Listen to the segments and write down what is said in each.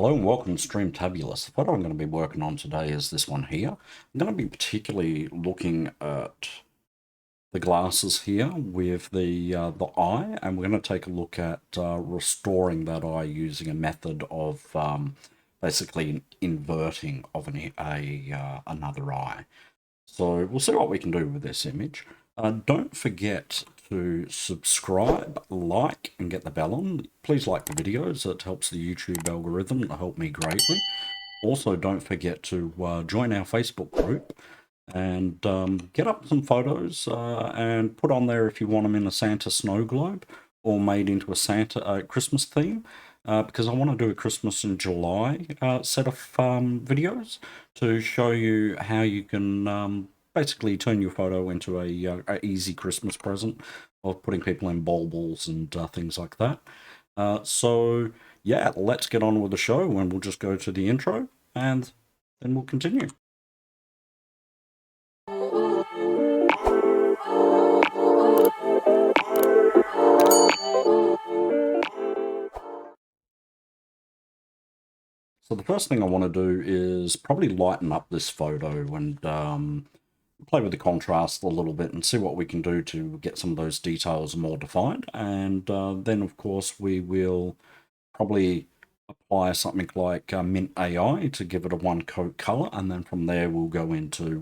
Hello and welcome to Streamtabulous. The photo I'm going to be working on today is this one here. I'm going to be particularly looking at the glasses here with the eye, and we're going to take a look at restoring that eye using a method of basically inverting of another eye. So we'll see what we can do with this image. Don't forget to subscribe, like, and get the bell on. Please like the videos. It helps the YouTube algorithm to help me greatly. Also, don't forget to join our Facebook group and get up some photos and put on there if you want them in a Santa snow globe or made into a Santa Christmas theme. Because I want to do a Christmas in July set of videos to show you how you can basically turn your photo into a easy Christmas present of putting people in baubles and things like that. So yeah, let's get on with the show, and we'll just go to the intro and then we'll continue. So the first thing I want to do is probably lighten up this photo and play with the contrast a little bit and see what we can do to get some of those details more defined. And then, of course, we will probably apply something like Mint AI to give it a one coat color, and then from there we'll go into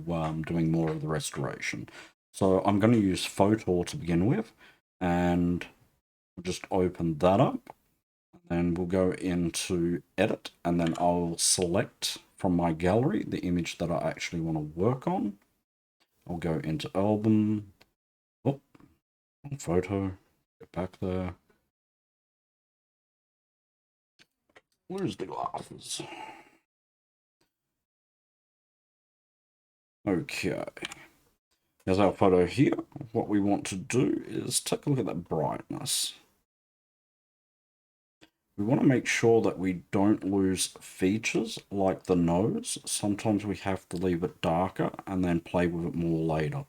doing more of the restoration. So I'm going to use Photor to begin with, and we'll just open that up, and we'll go into Edit, and then I'll select from my gallery the image that I actually want to work on. I'll go into Album, oh, Photo, get back there. Where's the glasses? Okay. Here's our photo here. What we want to do is take a look at that brightness. We want to make sure that we don't lose features like the nose. Sometimes we have to leave it darker and then play with it more later.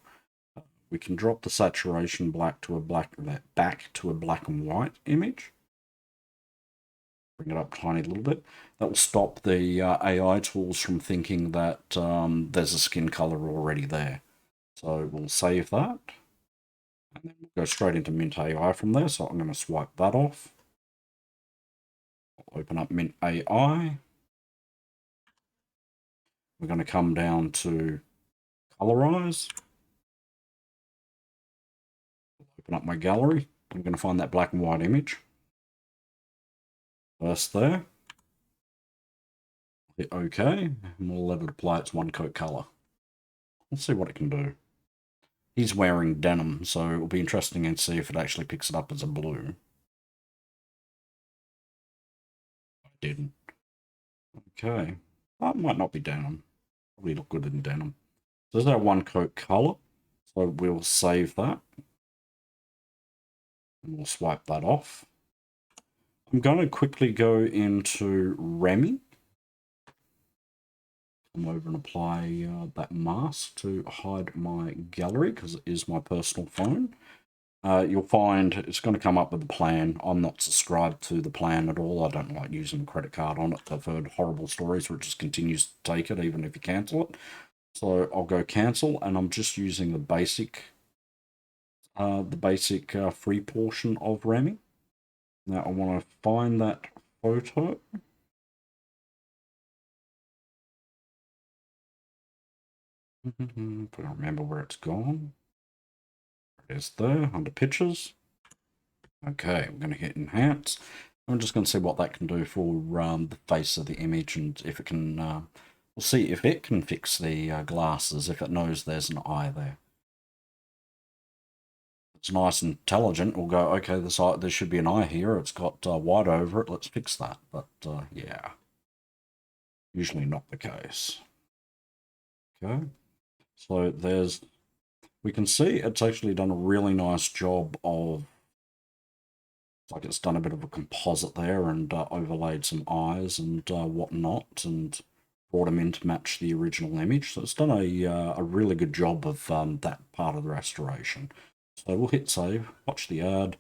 We can drop the saturation back to a black and white image. Bring it up a tiny little bit. That will stop the AI tools from thinking that there's a skin color already there. So we'll save that. And then we'll go straight into Mint AI from there. So I'm going to swipe that off. I'll open up Mint AI. We're going to come down to Colorize. Open up my gallery. I'm going to find that black and white image. First there. Hit OK, and we'll let it apply its one coat color. Let's see what it can do. He's wearing denim, so it'll be interesting to see if it actually picks it up as a blue. I didn't. Okay. That might not be denim. Probably look good in denim. So there's our one coat color. So we'll save that. And we'll swipe that off. I'm going to quickly go into Remy. Come over and apply that mask to hide my gallery because it is my personal phone. You'll find it's going to come up with the plan. I'm not subscribed to the plan at all. I don't like using a credit card on it. I've heard horrible stories where it just continues to take it even if you cancel it. So I'll go cancel, and I'm just using the basic free portion of Remy. Now I want to find that photo. If I remember where it's gone. It's there under pictures. Okay, I'm going to hit enhance. I'm just going to see what that can do for the face of the image, and if it can, we'll see if it can fix the glasses, if it knows there's an eye there. It's nice and intelligent. We'll go, okay, there should be an eye here. It's got white over it. Let's fix that. But yeah, usually not the case. Okay, so we can see it's actually done a really nice job of, like it's done a bit of a composite there and overlaid some eyes and whatnot and brought them in to match the original image. So it's done a really good job of that part of the restoration. So we'll hit save, watch the ad.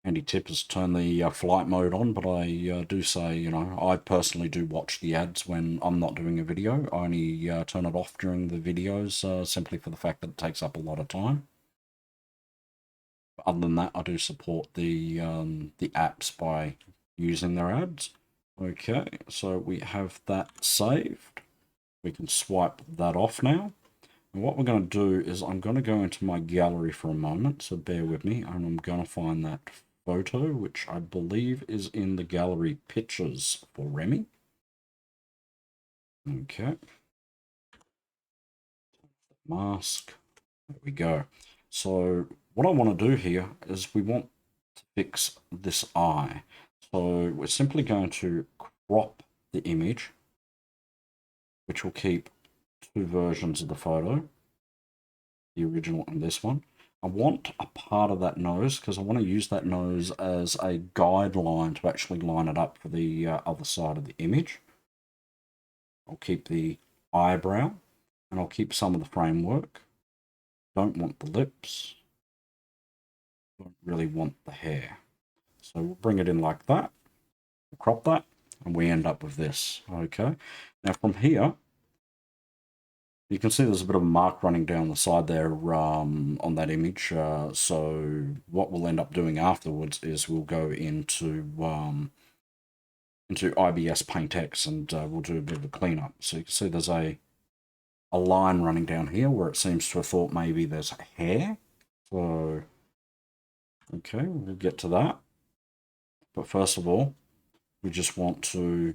handy tip is turn the flight mode on, but I do say, you know, I personally do watch the ads when I'm not doing a video. I only turn it off during the videos, simply for the fact that it takes up a lot of time. But other than that, I do support the apps by using their ads. Okay, so we have that saved. We can swipe that off now. And what we're going to do is I'm going to go into my gallery for a moment, so bear with me, and I'm going to find that photo, which I believe is in the gallery pictures for Remy. Okay. Mask. There we go. So what I want to do here is we want to fix this eye. So we're simply going to crop the image, which will keep two versions of the photo, the original and this one. I want a part of that nose because I want to use that nose as a guideline to actually line it up for the other side of the image. I'll keep the eyebrow and I'll keep some of the framework. Don't want the lips. Don't really want the hair. So we'll bring it in like that. We'll crop that and we end up with this. Okay. Now from here, you can see there's a bit of a mark running down the side there on that image. So what we'll end up doing afterwards is we'll go into IBS PaintX and we'll do a bit of a cleanup. So you can see there's a line running down here where it seems to have thought maybe there's hair. So, okay, we'll get to that. But first of all, we just want to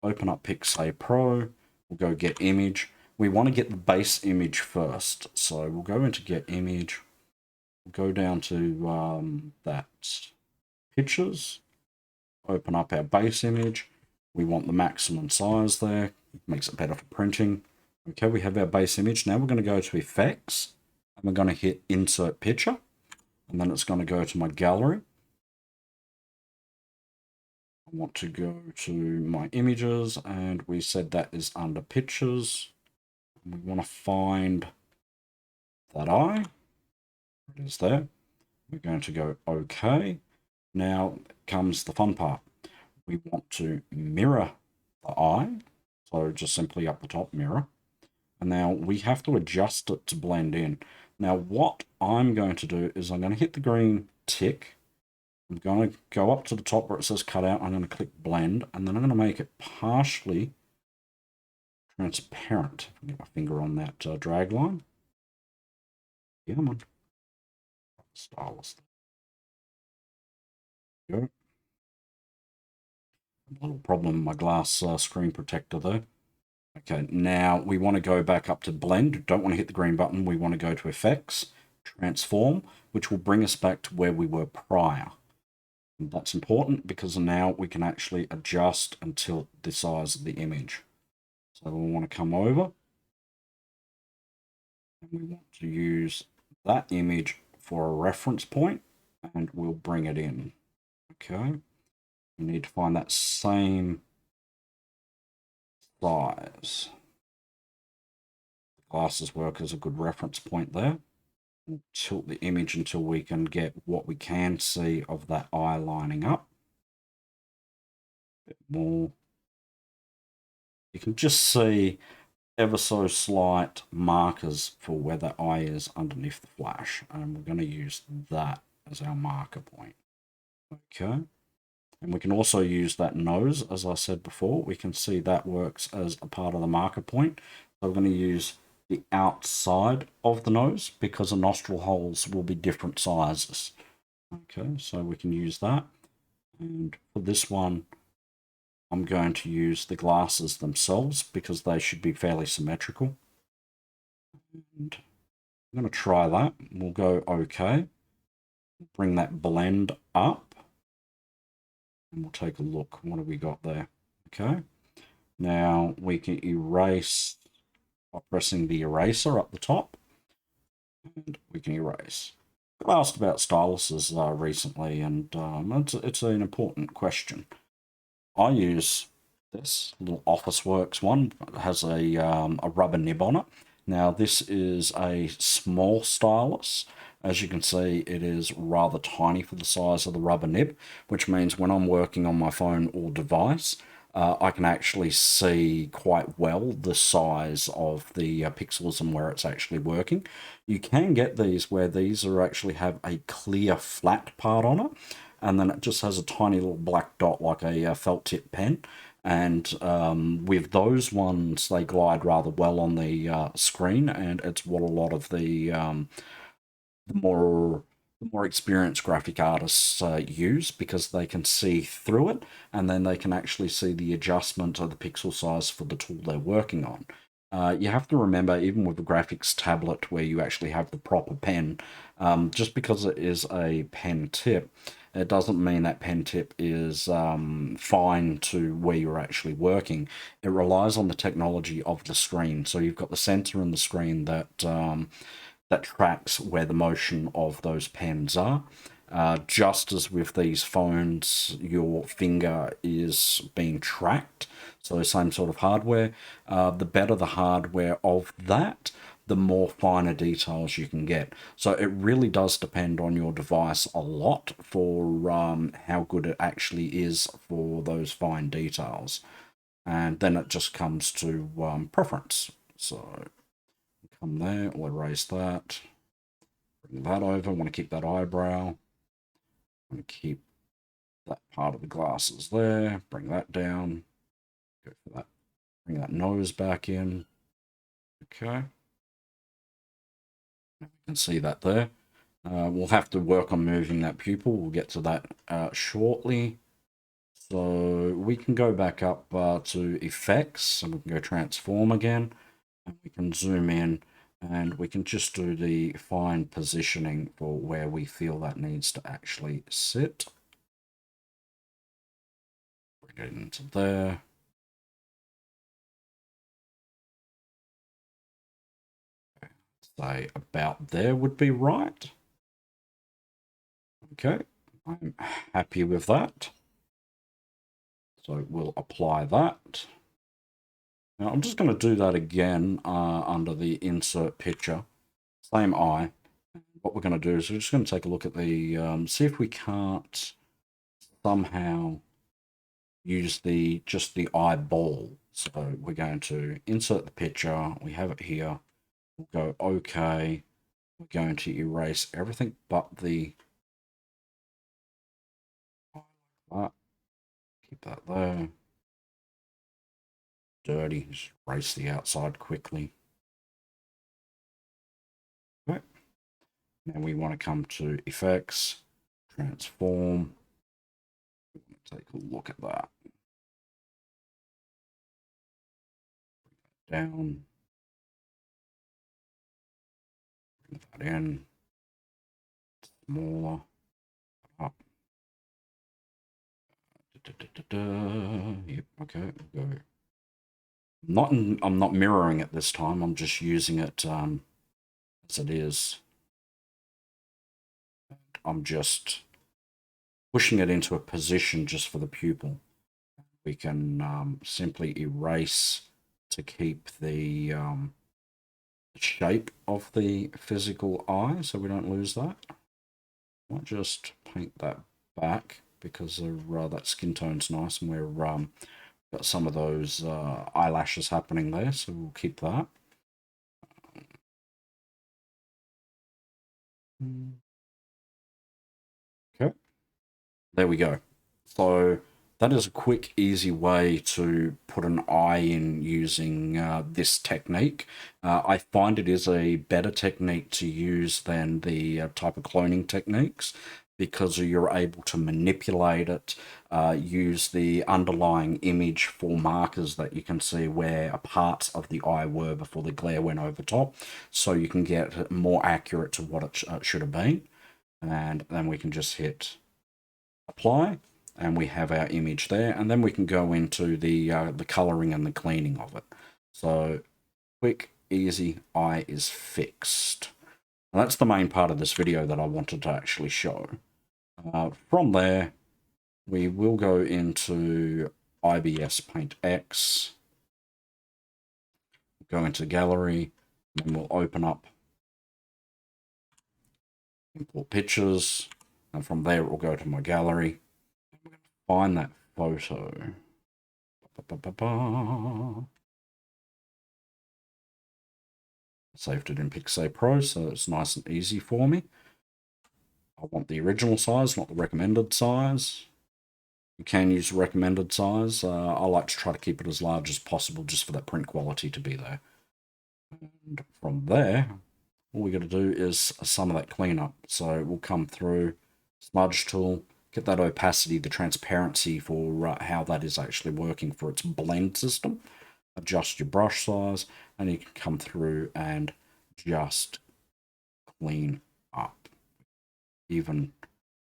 open up Pixlr Pro. We'll go get image. We want to get the base image first. So we'll go into get image. We'll go down to that pictures. Open up our base image. We want the maximum size there. It makes it better for printing. Okay, we have our base image. Now we're going to go to effects and we're going to hit insert picture. And then it's going to go to my gallery. I want to go to my images and we said that is under pictures. We want to find that eye. It is there. We're going to go OK. Now comes the fun part. We want to mirror the eye. So just simply up the top, mirror. And now we have to adjust it to blend in. Now what I'm going to do is I'm going to hit the green tick. I'm going to go up to the top where it says cut out. I'm going to click blend and then I'm going to make it partially transparent. If I get my finger on that drag line. Yeah, I'm on. Stylus. Go. A little problem with my glass screen protector though. Okay, now we want to go back up to blend. Don't want to hit the green button. We want to go to effects, transform, which will bring us back to where we were prior. And that's important because now we can actually adjust and tilt the size of the image. So we want to come over and we want to use that image for a reference point and we'll bring it in. Okay, we need to find that same size. The glasses work as a good reference point there. We'll tilt the image until we can get what we can see of that eye lining up. A bit more. You can just see ever so slight markers for where the eye is underneath the flash, and we're going to use that as our marker point. Okay, and we can also use that nose, as I said before. We can see that works as a part of the marker point. So we're going to use the outside of the nose because the nostril holes will be different sizes. Okay, so we can use that. And for this one, I'm going to use the glasses themselves because they should be fairly symmetrical. And I'm going to try that. We'll go OK. Bring that blend up. And we'll take a look. What have we got there? Okay. Now we can erase by pressing the eraser up the top. And we can erase. I asked about styluses recently, and it's an important question. I use this little Officeworks one. It has a rubber nib on it. Now this is a small stylus. As you can see, it is rather tiny for the size of the rubber nib, which means when I'm working on my phone or device, I can actually see quite well the size of the pixels and where it's actually working. You can get these where these are actually have a clear flat part on it, and then it just has a tiny little black dot like a felt tip pen. And with those ones, they glide rather well on the screen, and it's what a lot of the more the more experienced graphic artists use, because they can see through it, and then they can actually see the adjustment of the pixel size for the tool they're working on. You have to remember, even with a graphics tablet where you actually have the proper pen, just because it is a pen tip, it doesn't mean that pen tip is fine to where you're actually working. It relies on the technology of the screen. So you've got the sensor in the screen that tracks where the motion of those pens are. Just as with these phones, your finger is being tracked, so same sort of hardware. The better the hardware of that, the more finer details you can get. So it really does depend on your device a lot for how good it actually is for those fine details. And then it just comes to preference. So come there, we'll erase that. Bring that over. I want to keep that eyebrow. I want to keep that part of the glasses there. Bring that down. Go for that. Bring that nose back in. Okay. You can see that there. We'll have to work on moving that pupil. We'll get to that shortly. So we can go back up to effects, and we can go transform again, and we can zoom in, and we can just do the fine positioning for where we feel that needs to actually sit. Bring it into there. Say about there would be right. Okay, I'm happy with that. So we'll apply that. Now I'm just going to do that again under the insert picture. Same eye. What we're going to do is we're just going to take a look at the, see if we can't somehow use just the eyeball. So we're going to insert the picture. We have it here. We'll go OK. We're going to erase everything but the that. Keep that there. Dirty. Just erase the outside quickly. Okay. Now we want to come to effects, transform. Take a look at that. Down. Bring that in. Smaller. Up. Yep. Okay. We'll go. I'm not mirroring it this time. I'm just using it as it is. I'm just pushing it into a position just for the pupil. We can simply erase to keep the shape of the physical eye, so we don't lose that. I'll just paint that back because that skin tone's nice, and we're got some of those eyelashes happening there, so we'll keep that. Okay, there we go. So that is a quick, easy way to put an eye in using this technique. I find it is a better technique to use than the type of cloning techniques, because you're able to manipulate it, use the underlying image for markers that you can see where parts of the eye were before the glare went over top, so you can get more accurate to what it should have been. And then we can just hit apply, and we have our image there, and then we can go into the coloring and the cleaning of it. So quick, easy, eye is fixed. And that's the main part of this video that I wanted to actually show. From there, we will go into IBS Paint X, go into Gallery, And we'll open up import pictures, and from there it will go to my gallery. Find that photo. Saved it in Pixel Pro, so it's nice and easy for me. I want the original size, not the recommended size. You can use recommended size. I like to try to keep it as large as possible just for that print quality to be there. And from there, all we got to do is some of that cleanup. So we'll come through smudge tool, get that opacity, the transparency for how that is actually working for its blend system. Adjust your brush size, and you can come through and just clean up. Even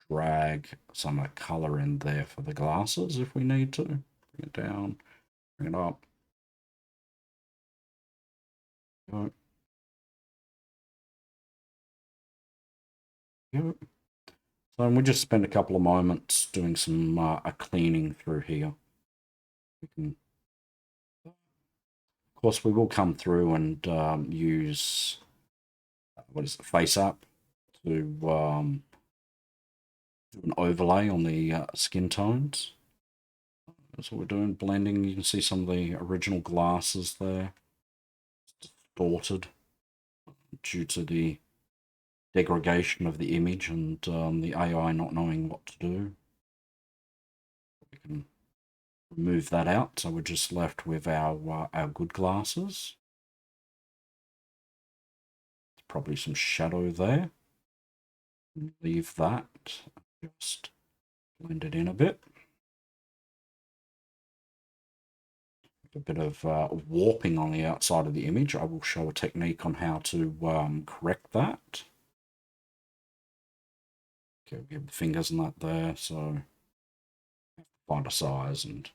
drag some of the color in there for the glasses if we need to. Bring it down, bring it up. Go. Go. So we just spend a couple of moments doing some a cleaning through here. We can, of course, we will come through and use what is it, FaceApp to do an overlay on the skin tones. That's what we're doing, blending. You can see some of the original glasses there. It's distorted due to the degradation of the image and the AI not knowing what to do. We can remove that out, so we're just left with our good glasses. There's probably some shadow there. Leave that. Just blend it in a bit. A bit of warping on the outside of the image. I will show a technique on how to correct that. Okay, we have the fingers and that there, so find a size, and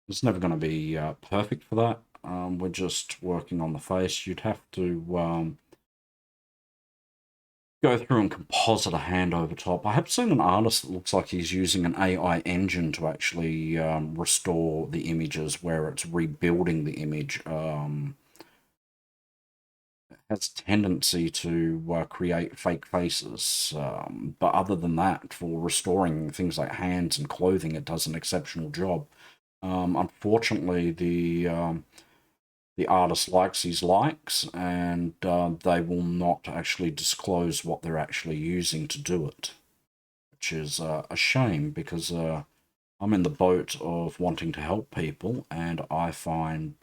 it's never going to be perfect for that. We're just working on the face. You'd have to go through and composite a hand over top. I have seen an artist that looks like he's using an AI engine to actually restore the images where it's rebuilding the image. Has a tendency to create fake faces, but other than that, for restoring things like hands and clothing, it does an exceptional job. Unfortunately, the artist likes his likes, and they will not actually disclose what they're actually using to do it, which is a shame, because I'm in the boat of wanting to help people, and I find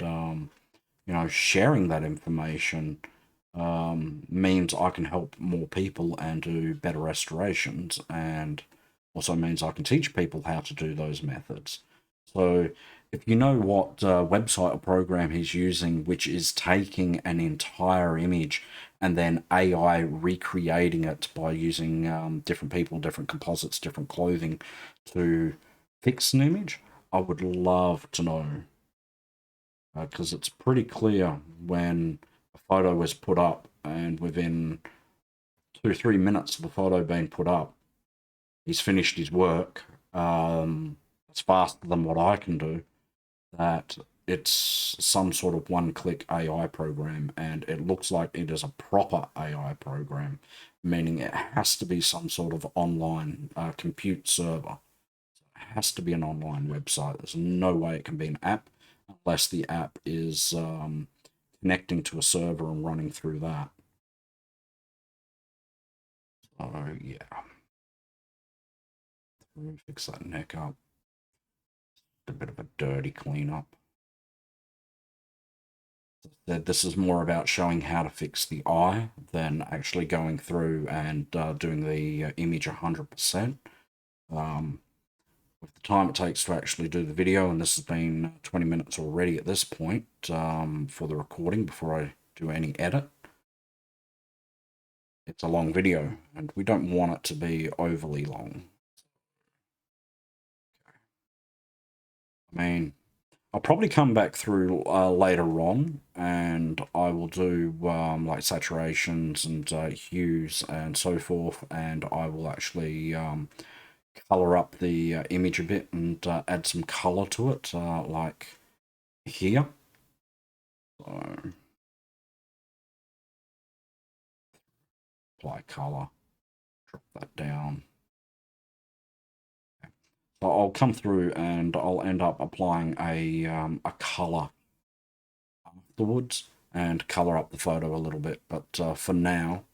sharing that information means I can help more people and do better restorations, and also means I can teach people how to do those methods. So if you know what website or program he's using, which is taking an entire image and then AI recreating it by using different people, different composites, different clothing to fix an image, I would love to know. Because it's pretty clear when a photo was put up, and within 2-3 minutes of the photo being put up, he's finished his work. It's faster than what I can do. That it's some sort of one-click AI program, and it looks like it is a proper AI program, meaning it has to be some sort of online compute server. It has to be an online website. There's no way it can be an app unless the app is connecting to a server and running through that. So yeah, fix that neck up. A bit of a dirty cleanup. This is more about showing how to fix the eye than actually going through and doing the image 100%. With the time it takes to actually do the video, and this has been 20 minutes already at this point for the recording before I do any edit. It's a long video, and we don't want it to be overly long. I mean, I'll probably come back through later on, and I will do like saturations and hues and so forth, and I will actually color up the image a bit and add some color to it, like here. So apply color, drop that down. So I'll come through and I'll end up applying a color afterwards and color up the photo a little bit. But for now,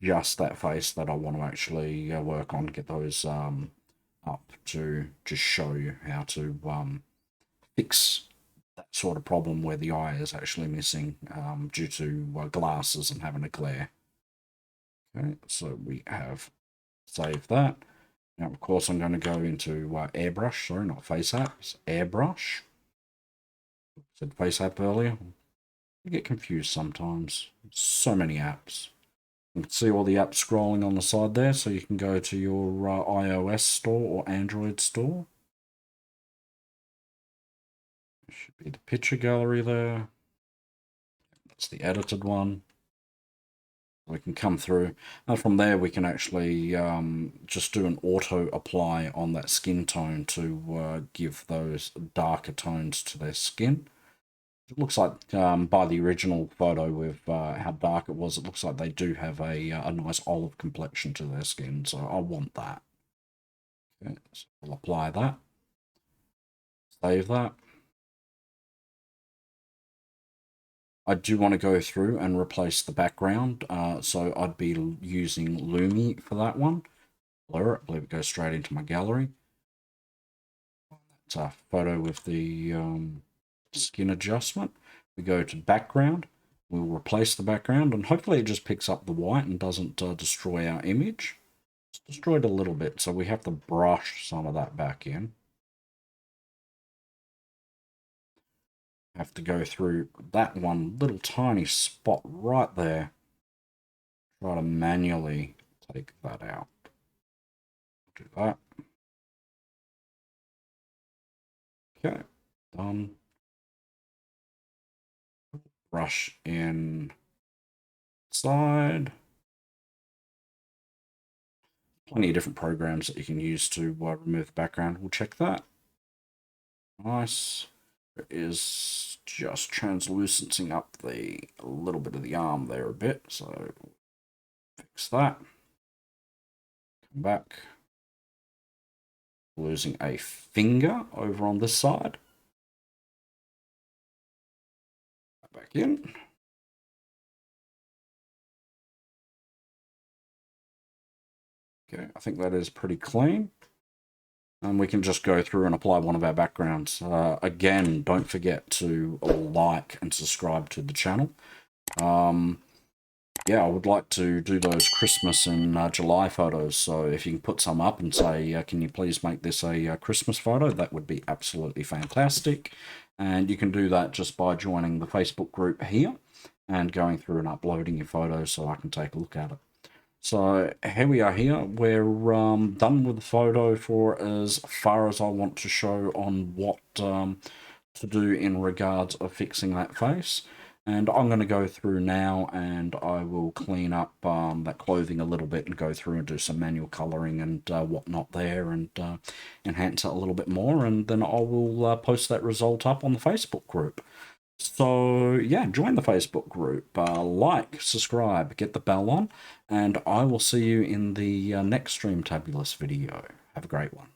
just that face that I want to actually work on, get those up to just show you how to fix that sort of problem where the eye is actually missing due to glasses and having a glare. Okay, so we have saved that. Now, of course, I'm going to go into Airbrush. Sorry, not FaceApp. It's Airbrush. I said FaceApp earlier. I get confused sometimes. So many apps. You can see all the apps scrolling on the side there, so you can go to your iOS store or Android store. There should be the picture gallery there. That's the edited one. We can come through, and from there we can actually just do an auto apply on that skin tone to give those darker tones to their skin. It looks like by the original photo with how dark it was, it looks like they do have a nice olive complexion to their skin, so I want that. Okay, so we'll apply that. Save that. I do want to go through and replace the background, so I'd be using Lumi for that one. Blur it, I believe it goes straight into my gallery. It's a photo with the skin adjustment. We go to background, we'll replace the background, and hopefully it just picks up the white and doesn't destroy our image. It's destroyed a little bit, so we have to brush some of that back in. Have to go through that one little tiny spot right there. Try to manually take that out. Do that. Okay, done. Brush in side. Plenty of different programs that you can use to remove the background. We'll check that. Nice. It is just translucencing up a little bit of the arm there a bit, so fix that. Come back. Losing a finger over on this side. Back in. Okay, I think that is pretty clean. And we can just go through and apply one of our backgrounds. Again, don't forget to like and subscribe to the channel. Yeah, I would like to do those Christmas and July photos. So if you can put some up and say, can you please make this a Christmas photo? That would be absolutely fantastic. And you can do that just by joining the Facebook group here and going through and uploading your photos so I can take a look at it. So here we are here. We're done with the photo for as far as I want to show on what to do in regards of fixing that face. And I'm going to go through now and I will clean up that clothing a little bit and go through and do some manual colouring and whatnot there and enhance it a little bit more. And then I will post that result up on the Facebook group. So yeah, join the Facebook group, like, subscribe, get the bell on, and I will see you in the next Streamtabulous video. Have a great one.